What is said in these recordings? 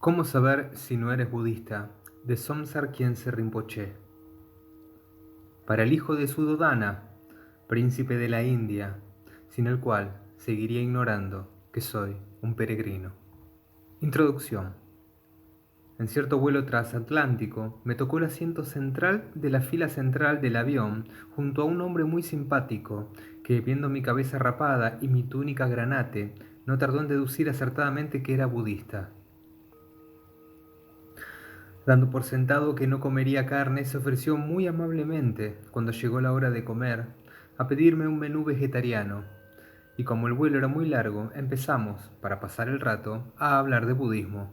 ¿Cómo saber si no eres budista? De Somsar Khyentse Rinpoche. Para el hijo de Suddhodana, príncipe de la India, sin el cual seguiría ignorando que soy un peregrino. Introducción. En cierto vuelo transatlántico, me tocó el asiento central de la fila central del avión junto a un hombre muy simpático que, viendo mi cabeza rapada y mi túnica granate, no tardó en deducir acertadamente que era budista. Dando por sentado que no comería carne, se ofreció muy amablemente, cuando llegó la hora de comer, a pedirme un menú vegetariano. Y como el vuelo era muy largo, empezamos, para pasar el rato, a hablar de budismo.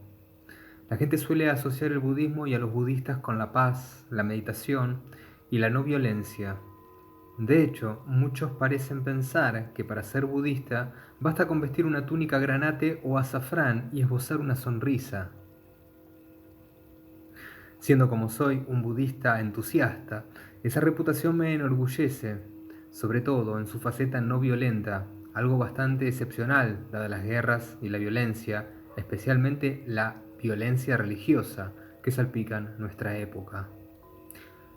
La gente suele asociar el budismo y a los budistas con la paz, la meditación y la no violencia. De hecho, muchos parecen pensar que para ser budista basta con vestir una túnica granate o azafrán y esbozar una sonrisa. Siendo como soy un budista entusiasta, esa reputación me enorgullece, sobre todo en su faceta no violenta, algo bastante excepcional dadas las guerras y la violencia, especialmente la violencia religiosa que salpican nuestra época.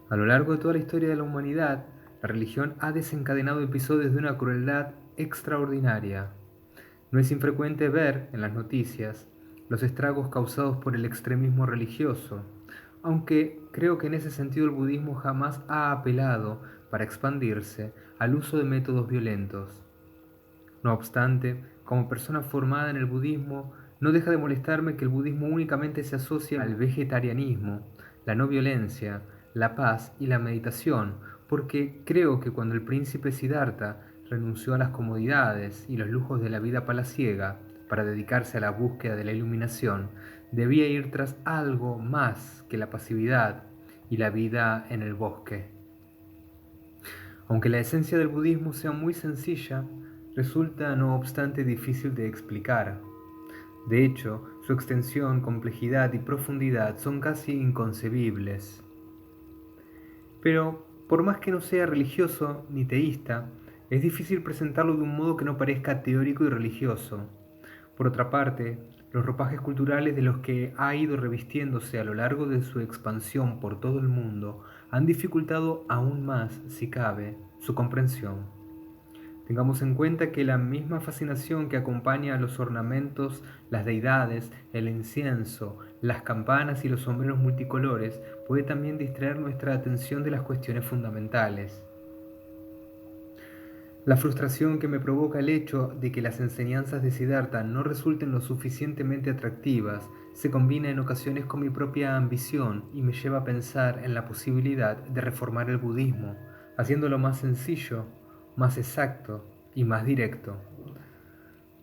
A lo largo de toda la historia de la humanidad, la religión ha desencadenado episodios de una crueldad extraordinaria. No es infrecuente ver en las noticias los estragos causados por el extremismo religioso, aunque creo que en ese sentido el budismo jamás ha apelado, para expandirse, al uso de métodos violentos. No obstante, como persona formada en el budismo, no deja de molestarme que el budismo únicamente se asocia al vegetarianismo, la no violencia, la paz y la meditación, porque creo que cuando el príncipe Siddhartha renunció a las comodidades y los lujos de la vida palaciega para dedicarse a la búsqueda de la iluminación, debía ir tras algo más que la pasividad y la vida en el bosque. Aunque la esencia del budismo sea muy sencilla, resulta no obstante difícil de explicar. De hecho, su extensión, complejidad y profundidad son casi inconcebibles. Pero, por más que no sea religioso ni teísta, es difícil presentarlo de un modo que no parezca teórico y religioso. Por otra parte, los ropajes culturales de los que ha ido revistiéndose a lo largo de su expansión por todo el mundo han dificultado aún más, si cabe, su comprensión. Tengamos en cuenta que la misma fascinación que acompaña a los ornamentos, las deidades, el incienso, las campanas y los sombreros multicolores puede también distraer nuestra atención de las cuestiones fundamentales. La frustración que me provoca el hecho de que las enseñanzas de Siddhartha no resulten lo suficientemente atractivas se combina en ocasiones con mi propia ambición y me lleva a pensar en la posibilidad de reformar el budismo, haciéndolo más sencillo, más exacto y más directo.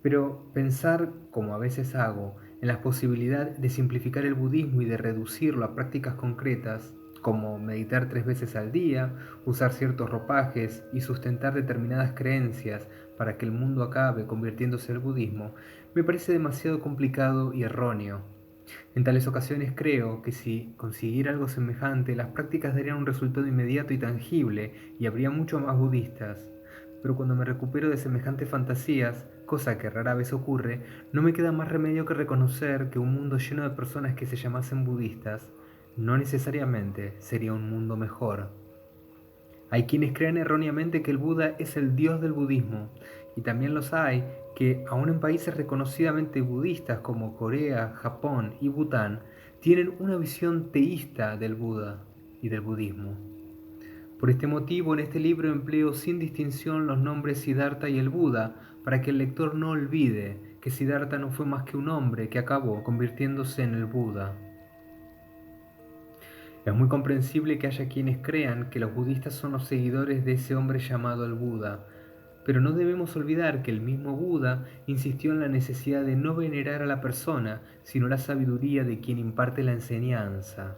Pero pensar, como a veces hago, en la posibilidad de simplificar el budismo y de reducirlo a prácticas concretas, como meditar 3 veces al día, usar ciertos ropajes y sustentar determinadas creencias para que el mundo acabe convirtiéndose al budismo, me parece demasiado complicado y erróneo. En tales ocasiones creo que si consiguiera algo semejante, las prácticas darían un resultado inmediato y tangible y habría mucho más budistas. Pero cuando me recupero de semejantes fantasías, cosa que rara vez ocurre, no me queda más remedio que reconocer que un mundo lleno de personas que se llamasen budistas no necesariamente sería un mundo mejor. Hay quienes creen erróneamente que el Buda es el dios del budismo, y también los hay que, aun en países reconocidamente budistas como Corea, Japón y Bután, tienen una visión teísta del Buda y del budismo. Por este motivo, en este libro empleo sin distinción los nombres Siddhartha y el Buda, para que el lector no olvide que Siddhartha no fue más que un hombre que acabó convirtiéndose en el Buda. Es muy comprensible que haya quienes crean que los budistas son los seguidores de ese hombre llamado el Buda, pero no debemos olvidar que el mismo Buda insistió en la necesidad de no venerar a la persona, sino la sabiduría de quien imparte la enseñanza.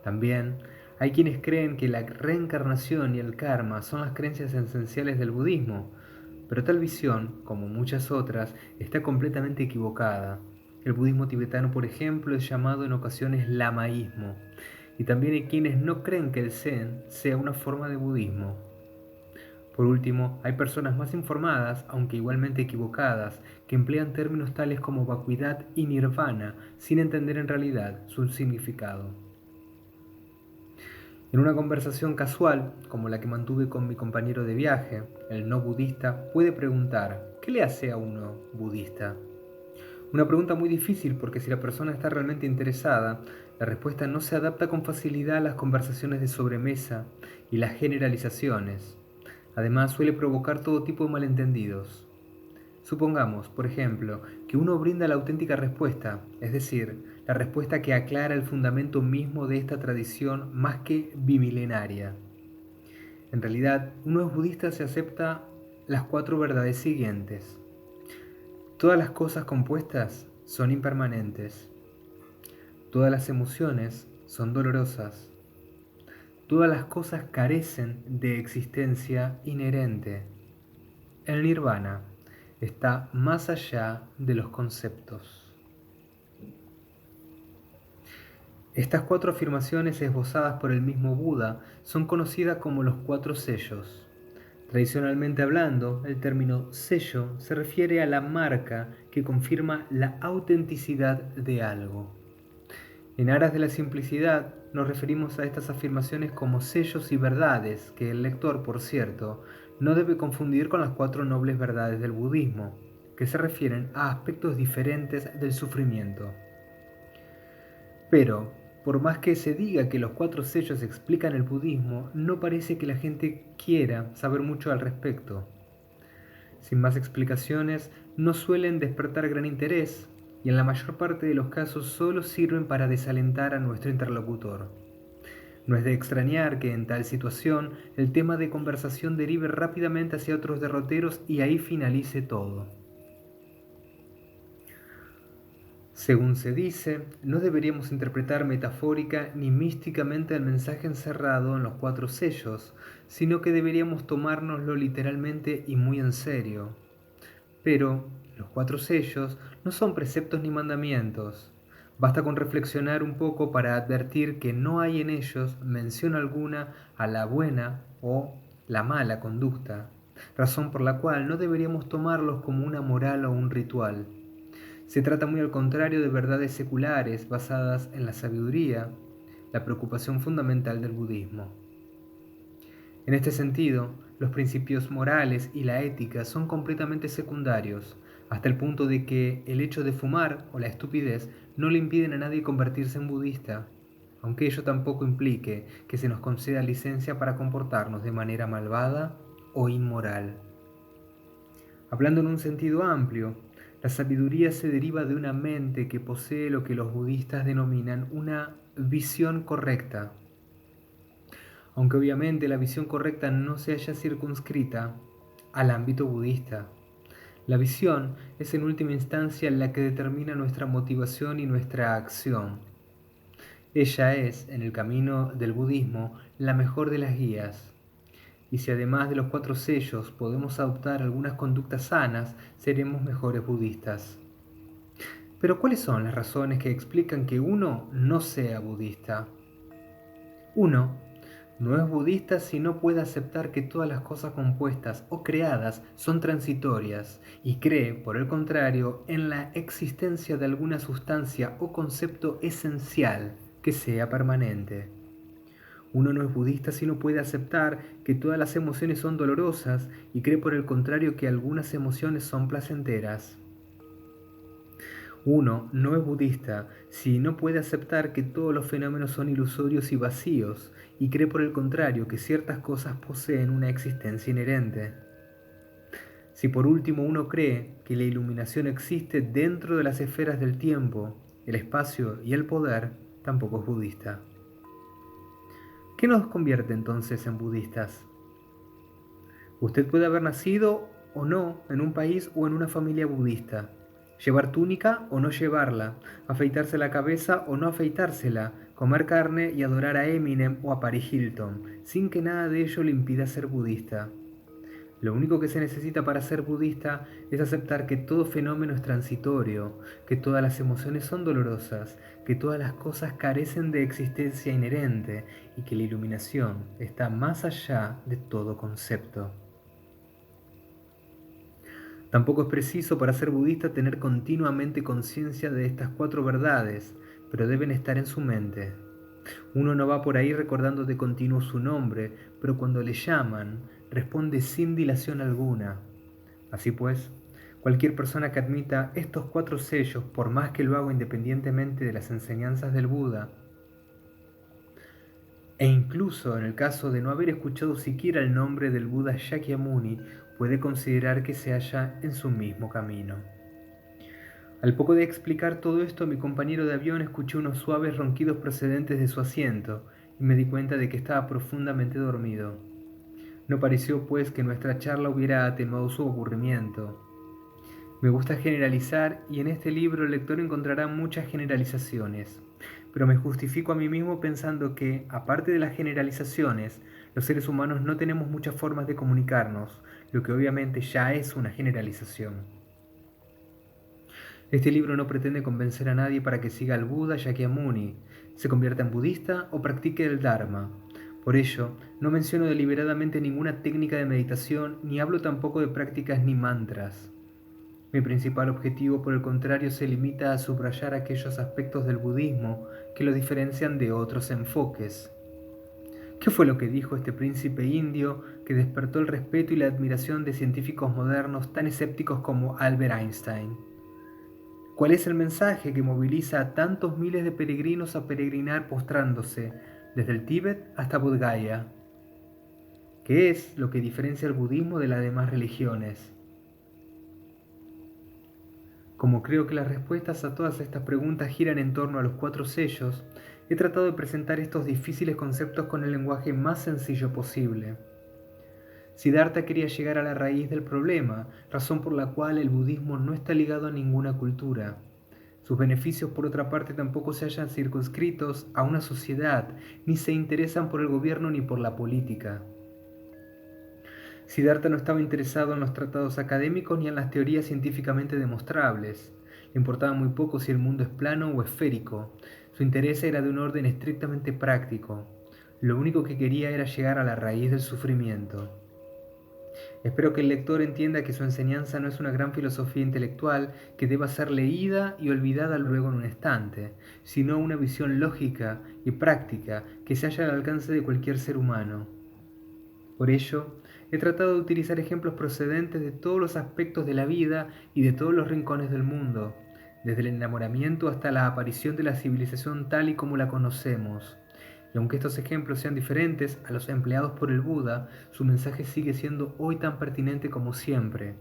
También hay quienes creen que la reencarnación y el karma son las creencias esenciales del budismo, pero tal visión, como muchas otras, está completamente equivocada. El budismo tibetano, por ejemplo, es llamado en ocasiones lamaísmo, y también hay quienes no creen que el Zen sea una forma de budismo. Por último, hay personas más informadas, aunque igualmente equivocadas, que emplean términos tales como vacuidad y nirvana sin entender en realidad su significado. En una conversación casual, como la que mantuve con mi compañero de viaje, el no budista puede preguntar, ¿qué le hace a uno budista? Una pregunta muy difícil porque si la persona está realmente interesada, la respuesta no se adapta con facilidad a las conversaciones de sobremesa y las generalizaciones. Además, suele provocar todo tipo de malentendidos. Supongamos, por ejemplo, que uno brinda la auténtica respuesta, es decir, la respuesta que aclara el fundamento mismo de esta tradición más que bimilenaria. En realidad, uno es budista si acepta las 4 verdades siguientes. Todas las cosas compuestas son impermanentes. Todas las emociones son dolorosas. Todas las cosas carecen de existencia inherente. El nirvana está más allá de los conceptos. Estas 4 afirmaciones esbozadas por el mismo Buda son conocidas como los 4 sellos. Tradicionalmente hablando, el término sello se refiere a la marca que confirma la autenticidad de algo. En aras de la simplicidad, nos referimos a estas afirmaciones como sellos y verdades que el lector, por cierto, no debe confundir con las 4 nobles verdades del budismo, que se refieren a aspectos diferentes del sufrimiento. Pero, por más que se diga que los 4 sellos explican el budismo, no parece que la gente quiera saber mucho al respecto. Sin más explicaciones, no suelen despertar gran interés y en la mayor parte de los casos solo sirven para desalentar a nuestro interlocutor. No es de extrañar que en tal situación el tema de conversación derive rápidamente hacia otros derroteros y ahí finalice todo. Según se dice, no deberíamos interpretar metafórica ni místicamente el mensaje encerrado en los 4 sellos, sino que deberíamos tomárnoslo literalmente y muy en serio. Pero los 4 sellos no son preceptos ni mandamientos. Basta con reflexionar un poco para advertir que no hay en ellos mención alguna a la buena o la mala conducta, razón por la cual no deberíamos tomarlos como una moral o un ritual. Se trata muy al contrario de verdades seculares basadas en la sabiduría, la preocupación fundamental del budismo. En este sentido, los principios morales y la ética son completamente secundarios, hasta el punto de que el hecho de fumar o la estupidez no le impiden a nadie convertirse en budista, aunque ello tampoco implique que se nos conceda licencia para comportarnos de manera malvada o inmoral. Hablando en un sentido amplio, la sabiduría se deriva de una mente que posee lo que los budistas denominan una visión correcta. Aunque obviamente la visión correcta no se haya circunscrita al ámbito budista. La visión es en última instancia la que determina nuestra motivación y nuestra acción. Ella es, en el camino del budismo, la mejor de las guías. Y si además de los 4 sellos podemos adoptar algunas conductas sanas, seremos mejores budistas. Pero ¿cuáles son las razones que explican que uno no sea budista? Uno no es budista si no puede aceptar que todas las cosas compuestas o creadas son transitorias y cree, por el contrario, en la existencia de alguna sustancia o concepto esencial que sea permanente. Uno no es budista si no puede aceptar que todas las emociones son dolorosas y cree por el contrario que algunas emociones son placenteras. Uno no es budista si no puede aceptar que todos los fenómenos son ilusorios y vacíos y cree por el contrario que ciertas cosas poseen una existencia inherente. Si por último uno cree que la iluminación existe dentro de las esferas del tiempo, el espacio y el poder, tampoco es budista. ¿Qué nos convierte entonces en budistas? Usted puede haber nacido o no en un país o en una familia budista, llevar túnica o no llevarla, afeitarse la cabeza o no afeitársela, comer carne y adorar a Eminem o a Paris Hilton, sin que nada de ello le impida ser budista. Lo único que se necesita para ser budista es aceptar que todo fenómeno es transitorio, que todas las emociones son dolorosas, que todas las cosas carecen de existencia inherente y que la iluminación está más allá de todo concepto. Tampoco es preciso para ser budista tener continuamente conciencia de estas 4 verdades, pero deben estar en su mente. Uno no va por ahí recordando de continuo su nombre, pero cuando le llaman, responde sin dilación alguna. Así pues, cualquier persona que admita estos 4 sellos, por más que lo haga independientemente de las enseñanzas del Buda, e incluso en el caso de no haber escuchado siquiera el nombre del Buda Shakyamuni, puede considerar que se halla en su mismo camino. Al poco de explicar todo esto, mi compañero de avión escuchó unos suaves ronquidos procedentes de su asiento y me di cuenta de que estaba profundamente dormido. No pareció, pues, que nuestra charla hubiera atenuado su aburrimiento. Me gusta generalizar y en este libro el lector encontrará muchas generalizaciones, pero me justifico a mí mismo pensando que, aparte de las generalizaciones, los seres humanos no tenemos muchas formas de comunicarnos, lo que obviamente ya es una generalización. Este libro no pretende convencer a nadie para que siga al Buda Shakyamuni, se convierta en budista o practique el Dharma. Por ello, no menciono deliberadamente ninguna técnica de meditación ni hablo tampoco de prácticas ni mantras. Mi principal objetivo, por el contrario, se limita a subrayar aquellos aspectos del budismo que lo diferencian de otros enfoques. ¿Qué fue lo que dijo este príncipe indio que despertó el respeto y la admiración de científicos modernos tan escépticos como Albert Einstein? ¿Cuál es el mensaje que moviliza a tantos miles de peregrinos a peregrinar postrándose desde el Tíbet hasta Bodh Gaya? ¿Qué es lo que diferencia el budismo de las demás religiones? Como creo que las respuestas a todas estas preguntas giran en torno a los 4 sellos, he tratado de presentar estos difíciles conceptos con el lenguaje más sencillo posible. Siddhartha quería llegar a la raíz del problema, razón por la cual el budismo no está ligado a ninguna cultura. Sus beneficios, por otra parte, tampoco se hallan circunscritos a una sociedad, ni se interesan por el gobierno ni por la política. Siddhartha no estaba interesado en los tratados académicos ni en las teorías científicamente demostrables. Le importaba muy poco si el mundo es plano o esférico. Su interés era de un orden estrictamente práctico. Lo único que quería era llegar a la raíz del sufrimiento. Espero que el lector entienda que su enseñanza no es una gran filosofía intelectual que deba ser leída y olvidada luego en un estante, sino una visión lógica y práctica que se halla al alcance de cualquier ser humano. Por ello, he tratado de utilizar ejemplos procedentes de todos los aspectos de la vida y de todos los rincones del mundo, desde el enamoramiento hasta la aparición de la civilización tal y como la conocemos. Y aunque estos ejemplos sean diferentes a los empleados por el Buda, su mensaje sigue siendo hoy tan pertinente como siempre.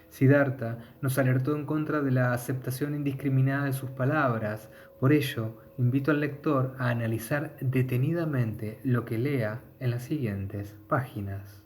Siddhartha nos alertó en contra de la aceptación indiscriminada de sus palabras. Por ello, invito al lector a analizar detenidamente lo que lea en las siguientes páginas.